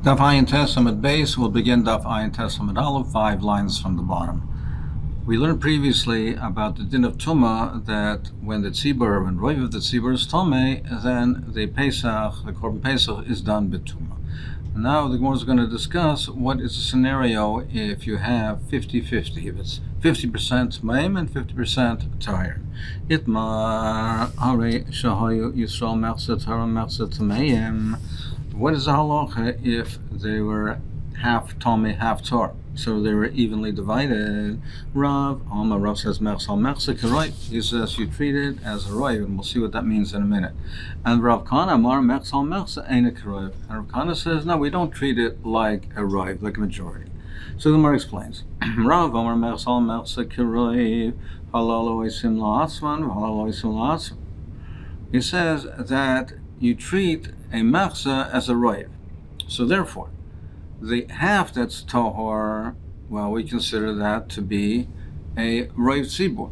Daf Ayin Testament base will begin Daf Ayin Testament Aleph, 5 lines from the bottom. We learned previously about the din of Tumah, that when the tzibur, when Roiv of the tzibur is Tomei, then the Pesach, the Korban Pesach, is done b'Tumah. Now the Gemara is going to discuss what is the scenario if you have 50-50, if it's 50% Tmeim and 50% Tahir. Itmar Hare Shahayu Yisrael Masechet Masechet Tmeim. What is the halacha if they were half Tomei, half Tar? So they were evenly divided. Rav says Mechsal Masechet, right? He says you treat it as a roiv, and we'll see what that means in a minute. And Rav Kana Mar Mechsal Masechet ain't roiv. And Rav Kana says no, we don't treat it like a roiv, like a majority. So the Gemara explains. Rav Amar Mechsal Masechet roiv halal oisim la'atzman halal oisim la'atzman. He says that you treat a mechsa as a roiv. So therefore, the half that's tahor, well, we consider that to be a roiv tzibur.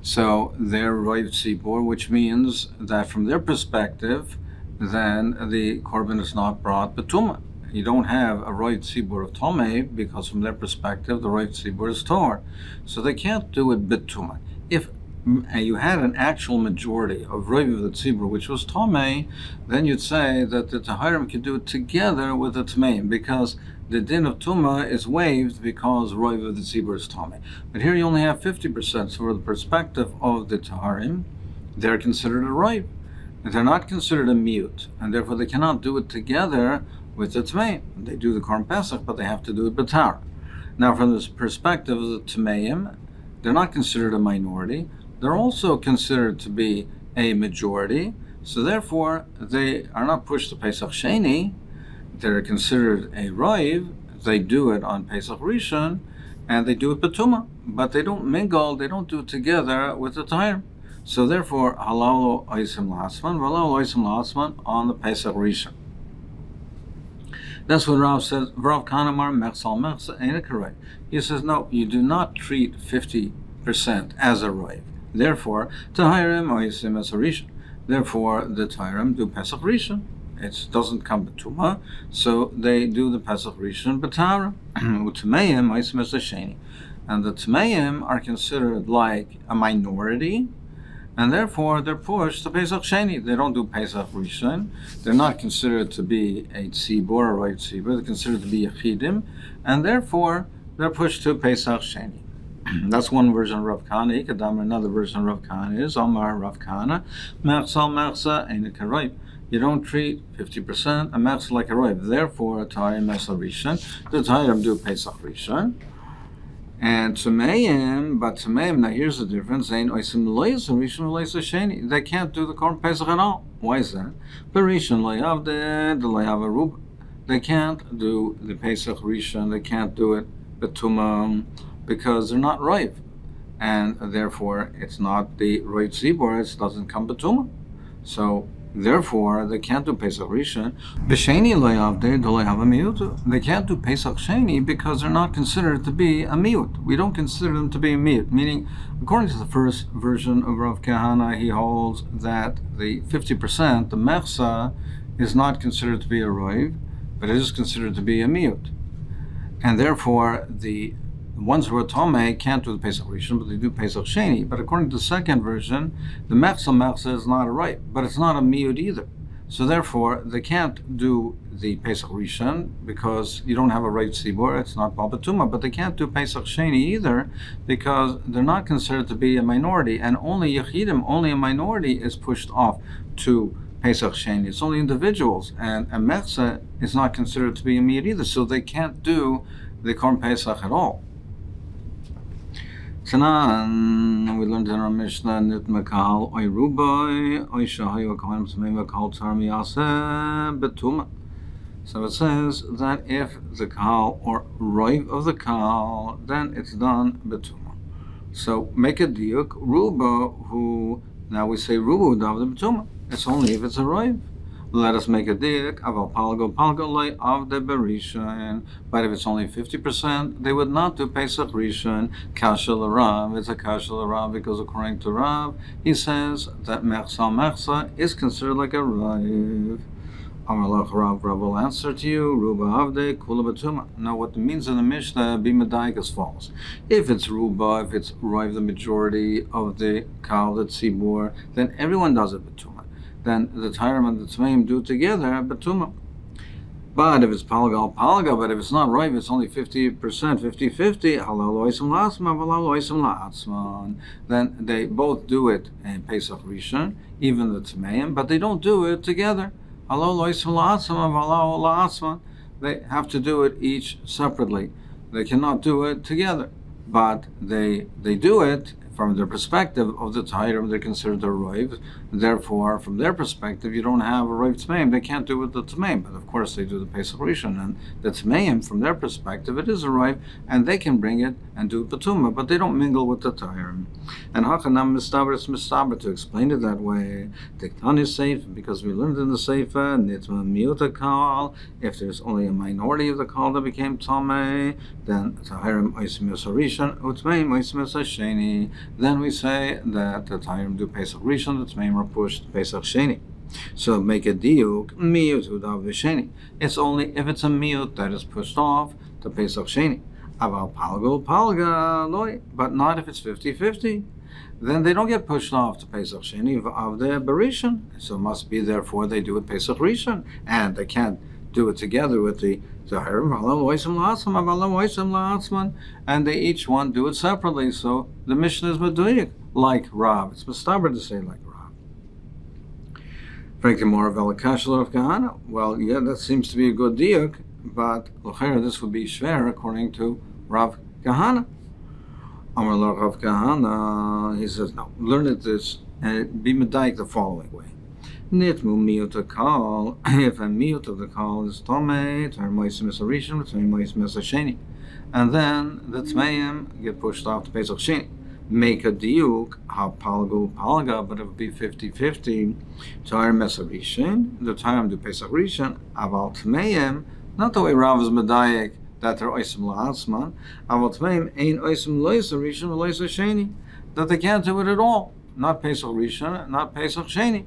So they're roiv tzibur, which means that from their perspective, then the korban is not brought b'tumah. You don't have a roiv tzibur of tomei, because from their perspective, the roiv tzibur is tahor. So they can't do it b'tumah. If you had an actual majority of Roiv of the Tzibur, which was Tomei, then you'd say that the Tahirim can do it together with the Tmeim, because the din of Tumah is waived because Roiv of the Tzibur is Tomei. But here you only have 50%, so from the perspective of the Tahirim, they're considered a Roiv. They're not considered a mute, and therefore they cannot do it together with the Tmeim. They do the Korban Pesach, but they have to do it b'Tara. Now from this perspective of the Tmeim, they're not considered a minority. They're also considered to be a majority, so therefore they are not pushed to Pesach Sheni. They're considered a Roiv. They do it on Pesach Rishon, and they do it b'Tumah, but they don't mingle, they don't do it together with the Tahir. So therefore, halal oisim la'atzman, halal oisim la'atzman on the Pesach Rishon. That's what Rav says. Rav Kanamar Mechsal Mechsa ain't a Roiv. He says no, you do not treat 50% as a Roiv. Therefore, Tahirim oisim as a Rishon. Therefore, the Tahirim do Pesach Rishon. It doesn't come b'Tumah, so they do the Pesach Rishon b'Tara. U'Tmeim oisim as a Sheni. And the Tmeim are considered like a minority, and therefore they're pushed to Pesach Sheni. They don't do Pesach Rishon. They're not considered to be a Tzibur or a Tzibur. They're considered to be Yechidim, and therefore they're pushed to Pesach Sheni. That's one version of Rav Kana. Another version of Rav Kana is Omar Rav Kana Mechsal Mechsa ain't a roiv. You don't treat 50% a mechsa like a roiv. Therefore, Tahirim Mechsa Rishon. The Tahirim do Pesach Rishon. And Tmeim, but Tmeim, now here's the difference. Ain't oisim loyis Rishon loyis Sheni. They can't do the Korban Pesach at all. Why is that? But Rishon loyavde the loyav. They can't do the Pesach Rishon. They can't do it b'Tumah, because they're not roiv, and therefore it's not the roiv tzibur. It doesn't come b'Tumah. So therefore they can't do Pesach Rishon. B'Sheni loyavde do loyav miut. They can't do Pesach Sheni because they're not considered to be a miut. We don't consider them to be a miut. Meaning, according to the first version of Rav Kahana, he holds that the 50%, the mechsa, is not considered to be a roiv, but it is considered to be a miut, and therefore the ones who are Tomei can't do the Pesach Rishon, but they do Pesach Sheni. But according to the second version, the Mechsa is not a roiv, but it's not a miut either. So therefore, they can't do the Pesach Rishon because you don't have a roiv tzibur, it's not Bal b'Tumah, but they can't do Pesach Sheni either because they're not considered to be a minority, and only Yechidim, only a minority, is pushed off to Pesach Sheni. It's only individuals, and a Mechsa is not considered to be a miut either, so they can't do the Korban Pesach at all. Tanan, we learned in our Mishnah, Nit Mekal Oy Rubai Oy Shahayu Kohanim Tmeim V'Kal Tar Miyaseh B'Tumah. So it says that if the Kahal or Roiv of the Kahal, then it's done b'Tumah. So make a diuk Ruba, who now we say Ruba Davda b'Tumah. It's only if it's a Roiv. Let us make a diuk aval palgo loy of the berishan. But if it's only 50%, they would not do Pesach Rishon. Kasha l'Rav, it's a kasha l'Rav because according to Rav, he says that mechsa is considered like a roiv. Amalach Rav will answer to you, Ruba Avde, Kula Batuma. Now, what it means in the Mishnah, be medayik as follows. If it's Ruba, if it's Roiv, the majority of the Kal, the Tzibur, then everyone does it Batuma. Then the Tairim and the Tmeim do together Batuma. But if it's Palga, Palga, but if it's not Roiv, it's only 50%, 50-50, Halal Oisim La'atzman, Halal Oisim La'atzman. Then they both do it in Pesach Rishon, even the Tmeim, but they don't do it together. They have to do it each separately. They cannot do it together. But they do it from their perspective of the Tairim. They're considered a Roiv. Therefore, from their perspective, you don't have a Roiv Tmeim. They can't do it the Tmeim. But of course, they do the Pesach Rishon. And the Tmeim, from their perspective, it is a Roiv. And they can bring it and do Batuma. But they don't mingle with the Tairim. And Hakanam Mistaber is Mistaber, to explain it that way. Tektani Seif, because we learned in the Seifa, Nitma Miuta Kal, if there's only a minority of the Kal that became Tomei, then Tairim Oisim Rishon, Utmeim Oisim Sheni. Then we say that the Tairim do Pesach Rishon, the Tmeim are pushed Pesach Sheni. So make a diuk, miut udav v'sheni. It's only if it's a miut that is pushed off to Pesach Sheni. Aval palgo palga loy, but not if it's 50-50. Then they don't get pushed off to Pesach Sheni of the Barishon. So it must be, therefore, they do it Pesach Rishon, and they can't do it together with the and they each one do it separately. So the Mishnah is meduyik, like Rav. It's mistaber to say like Rav. Frankly, more of Elakashal of Kahana. Well, yeah, that seems to be a good diuk, but this would be shver according to Rav Kahana. Amar Rav Kahana, he says, no, learn it this and be medayik the following way. Nitmu miut kal. If a miut of the kal is tomei, Tairim Oisim Rishon, Tairim Oisim Sheni, and then the Tmeim get pushed off to Pesach Sheni. Make a diuk ha palgu palga, but it would be 50-50. Tairim Rishon, the Tairim do Pesach Rishon, aval Tmeim, not the way Rav is medayik that they're Oisim La'atzman, aval Tmeim ein Oisim Loisa Rishon Loisa Sheni, that they can't do it at all. Not Pesach Rishon, not Pesach Sheni.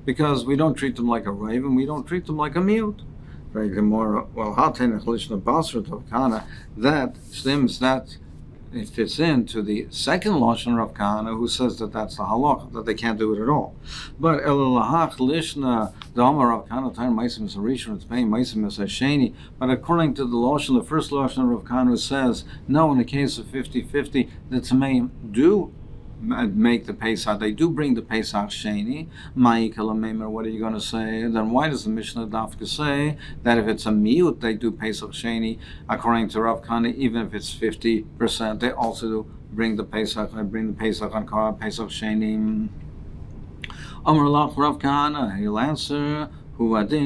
Because we don't treat them like a Rav and we don't treat them like a miut. That stems, that it fits into the second Lashon Rav Kahana, who says that that's the halach, that they can't do it at all. But but according to the Lashon, the first Lashon Rav Kahana says, no, in the case of 50-50, the Tmeim do make the Pesach, they do bring the Pesach Sheni. What are you going to say? Then why does the Mishnah Dafka say that if it's a miut, they do Pesach Sheni? According to Rav Kahana, even if it's 50%, they also do bring the Pesach. They bring the Pesach on Kara, Pesach Sheni. Amar Lach Rav Kahana, he'll answer, He'll say,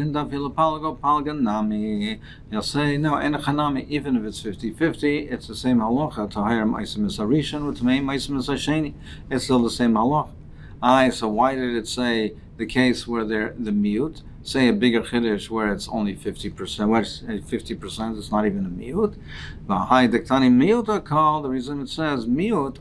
no, enachanami, even if it's 50-50, it's the same halacha. Tahirim Oisim Rishon with Tmeim Oisim Sheni. It's still the same halacha. So why did it say the case where they're the miut? Say a bigger chiddush where it's only 50%. Where it's 50%, it's not even a miut. The reason it says miut,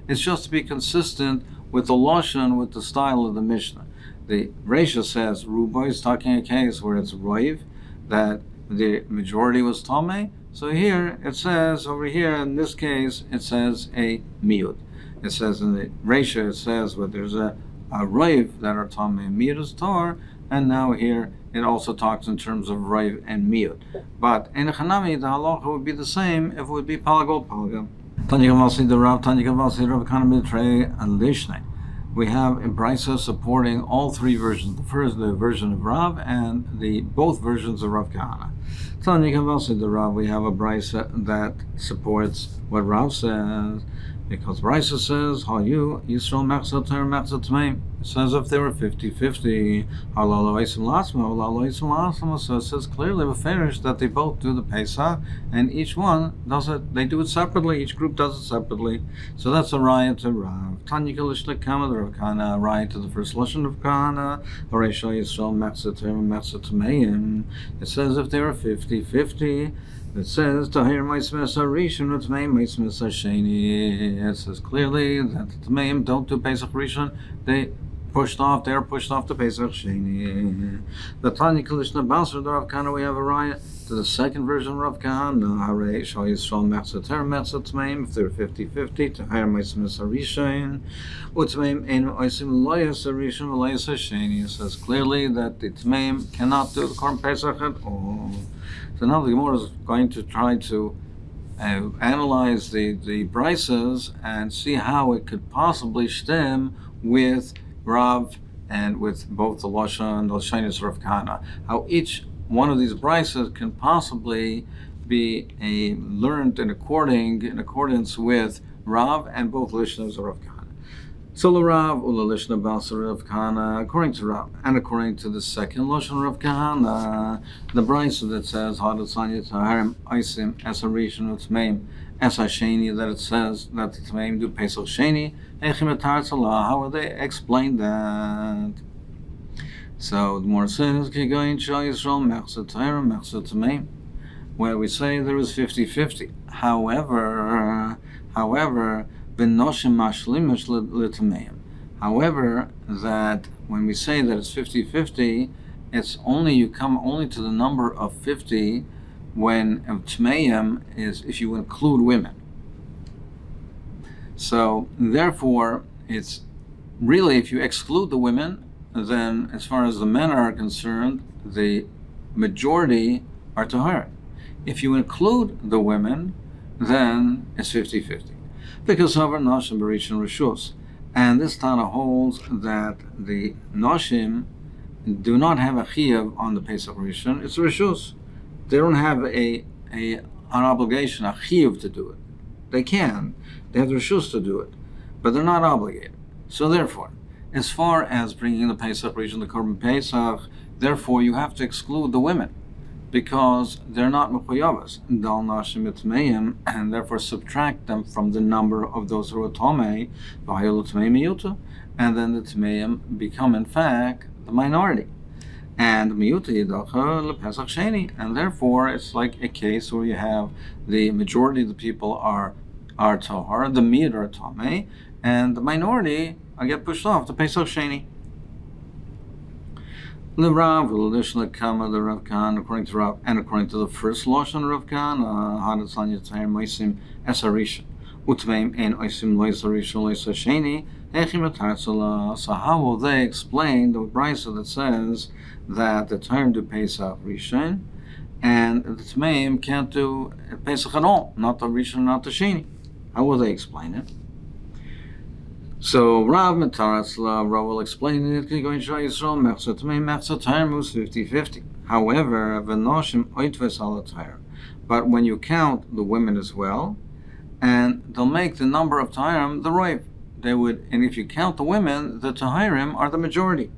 it's just to be consistent with the Lashon, with the style of the Mishnah. The Reisha says Ruba is talking a case where it's Roiv, that the majority was Tomei. So here it says, over here in this case, it says a miut. It says in the Reisha, it says where there's a Roiv that are Tomei, miut is Tor, and now here it also talks in terms of Roiv and miut. But in Hanami, the halacha would be the same if it would be Palagol Palga. We have a brisa supporting all three versions. The first, the version of Rav, and both versions of Rav Kahana. We have a brisa that supports what Rav says, because brisa says, it says if they were 50-50, so it says clearly that they both do the Pesach, and each one does it, they do it separately, each group does it separately. So that's a raya to Rav. Tanya Kalishlik Kama, the Rav Kahana, raya to the first lesson of Kahana, it says if they were 50-50, it says Tahir Rishon with Sheni. It says clearly that the Tmeim don't do Pesach Rishon, they pushed off. They're pushed off to Pesach Sheni. The Tanya Kalishna Basra Rav Kahana, we have a raya to the second version of Rav Kahana. Hare Shal Yisrael Masechet Pesachim, if they're 50-50, to hire Meisim Esarishain. Utmeim Ein Oisim Lo Yesarishain V'Lo Yesasheni. It says clearly that the Tmeim cannot do the Korban Pesach at all. So now the Gemara is going to try to analyze the brises and see how it could possibly stem with Rav and with both the Lashon and the Shainis Rav Kahana. How each one of these brises can possibly be learned in accordance with Rav and both Lishnas of Rav Kahana. So Rav ula Lishna Basar Rav Kahana, according to Rav, and according to the second Lashon Rav Kahana, the brisa that says Hadatzanya Taharim Isim Esarishan Utmeim Esasheni, that it says that the Tmeim do Pesach Sheni, Echimatar Salah. How would they explain that? So the more says Kigoyin Shal Yisrael Mechzat Taharim Mechzat Tmeim, where we say there is 50-50. However, that when we say that it's 50-50, it's only, you come only to the number of 50 when Tmeim is if you include women. So therefore, it's really, if you exclude the women, then as far as the men are concerned, the majority are Taharim. If you include the women, then it's 50-50. Because however, Nashim Barishon Rishus. And this Tana holds that the Nashim do not have a Chiyuv on the Pesach Rishon, it's Rishus. They don't have an obligation, a Chiyuv to do it. They can. They have the Rishus to do it. But they're not obligated. So therefore, as far as bringing the Pesach Rishon, the Korban Pesach, therefore you have to exclude the women, because they're not mechuyavas, dal nashim etmeim, and therefore subtract them from the number of those who are tomei, v'hayalu tmei miyuta, and then the tmeim become in fact the minority, and miyuta yidacha lepesach sheni, and therefore it's like a case where you have the majority of the people are tahar, the miyut are tomei, and the minority get pushed off to pesach sheni. The Rav, the Rav Kahana, according to Rav, and according to the first Lashon Rav Kahana, Hadatzanya Tzayim Moisim Esarishan, Utmeim Ein Oisim Lo Esarishan Lo Esasheni, Echim Atarzala. So how will they explain the brisa that says that the Tayim do Pesach Rishon, and the Tmeim can't do Pesach at all, not the Rishon, not the Sheni? How will they explain it? So Rav Metarazla, Rav will explain it. Going to Yisrael Mechzat Tmeim Mechzat Taharim was 50-50. However, V'noshim Oitves Al Taharim. But when you count the women as well, and they'll make the number of Taharim the Roiv. They would, and if you count the women, the Taharim are the majority.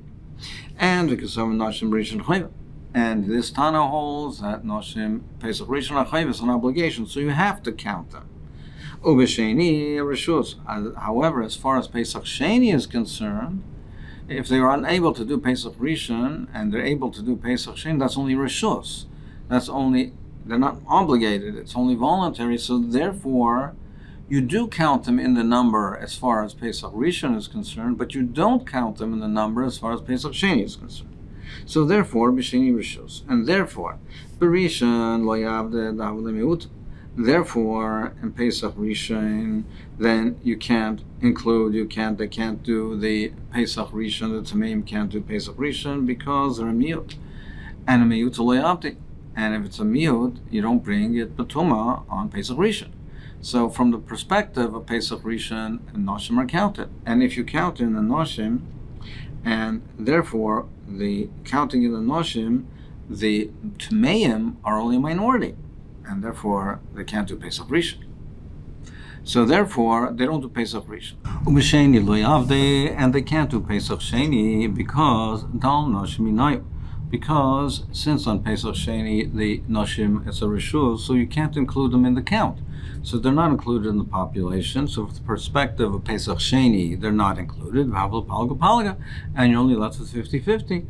And because of Noshim Rishon Chayv, and this Tana holds that Noshim Pesach Rishon Chayv is an obligation, so you have to count them. However, as far as Pesach Sheni is concerned, if they are unable to do Pesach Rishon and they're able to do Pesach Sheni, that's only Rishus. That's only, they're not obligated, it's only voluntary, so therefore you do count them in the number as far as Pesach Rishon is concerned, but you don't count them in the number as far as Pesach Sheni is concerned. So therefore, B'Sheni Rishus. And therefore, B'Rishon Lo Yavde Davle Miut. Therefore, in Pesach Rishon, then you can't include, they can't do the Pesach Rishon, the Tameim can't do Pesach Rishon because they're a miyut. And a miyut loyavti. And if it's a miyut, you don't bring it betuma on Pesach Rishon. So from the perspective of Pesach Rishon, Noshim are counted. And if you count in the Noshim, and therefore the counting in the Noshim, the Tameim are only a minority. And therefore, they can't do Pesach Rishon. So therefore, they don't do Pesach Rishon. Ub'sheni lo yavde, and they can't do Pesach Sheni because dal noshim inayu. Because since on Pesach Sheni the noshim is a rishus, so you can't include them in the count. So they're not included in the population. So from the perspective of Pesach Sheni, they're not included. V'havla palga palga, and you're only left with 50-50.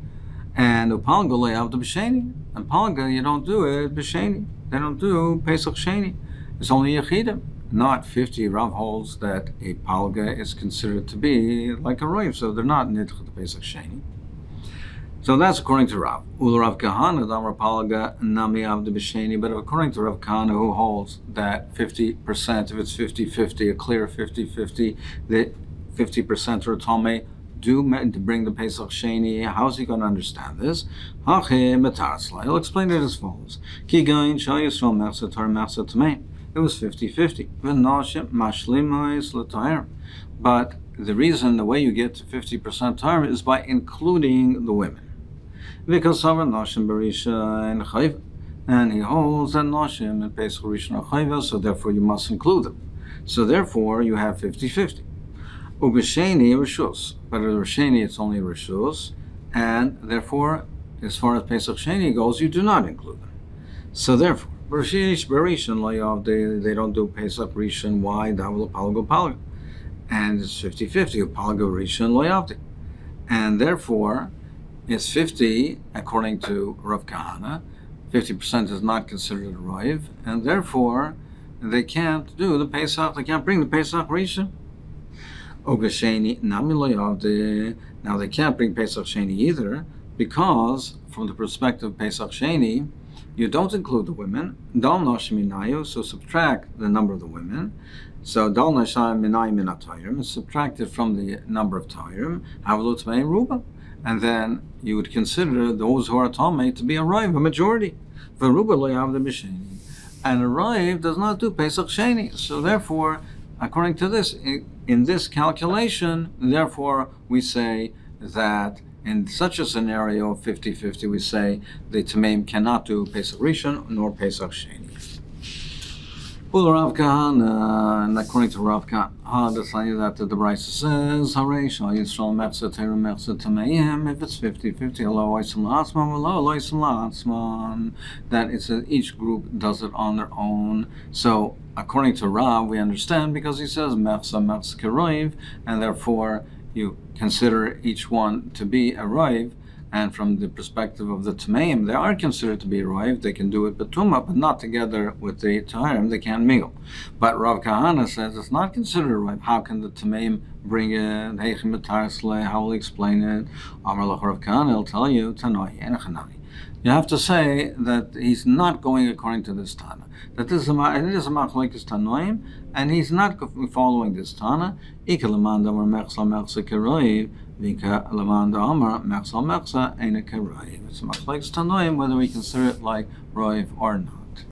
And upalga lo yavde b'sheni, and palga you don't do it b'sheni. They don't do Pesach Sheni. It's only Yechidim. not 50. Rav holds that a palga is considered to be like a roiv, so they're not nidcha to Pesach Sheni. So that's according to Rav. Rav Kahana, Damar Palga, Nami Avda B'Sheni, but according to Rav Kahana, who holds that 50%, if it's 50-50, a clear 50-50, the 50% or Tomei do bring the Pesach Sheni. How's he going to understand this? He'll explain it as follows. It was 50-50. But the reason, the way you get to 50% term is by including the women. Because and he holds that Noshim and Pesach Rishon are Chayva, so therefore you must include them. So therefore you have 50-50. Ubesheni Rishus, but at Risheni it's only Rishus, and therefore, as far as Pesach Sheni goes, you do not include them. So therefore, they don't do Pesach Rishon. Why? Palga. And it's 50-50, Palga Rishon Loyavdi. And therefore, it's 50, according to Rav Kahana. 50% is not considered a roiv, and therefore, they can't do the Pesach, they can't bring the Pesach Rishon. Ogasheni Nami Loyavdi. Now they can't bring Pesach Sheni either, because from the perspective of Pesach Sheni, you don't include the women. Dal Noshim Minayu, so subtract the number of the women. So Dal Noshim Minayu Minatayrim is subtracted from the number of Tayrim, Havalut Mei Ruba. And then you would consider those who are Tomei to be a Raiv, a majority. Veruba Loyavdi B'Sheni. And a Raiv does not do Pesach Sheni. So therefore, according to this, in this calculation, therefore we say that in such a scenario of 50-50, we say the Tameim cannot do Pesach Rishon nor Pesach Sheni. Rav Kahana, and according to Rav Kahana, that the Brisa says, if it's 50-50, that it's each group does it on their own. So according to Rav, we understand because he says and therefore you consider each one to be a roiv, and from the perspective of the Tameim, they are considered to be a roiv. They can do it betuma, but not together with the Taharim. They can't mingle. But Rav Kahana says it's not considered a roiv. How can the Tameim bring it? How will he explain it? Amar Rav Kahana will tell you, Tanoi and Chanani. You have to say that he's not going according to this Tana. That this is a machlokes Tanoim, and he's not following this Tana. Ika lemanda or mechsa mechsa keroiv, vika lemanda amar mechsa mechsa ena keroiv. It's a machlokes Tanoim whether we consider it like roiv or not.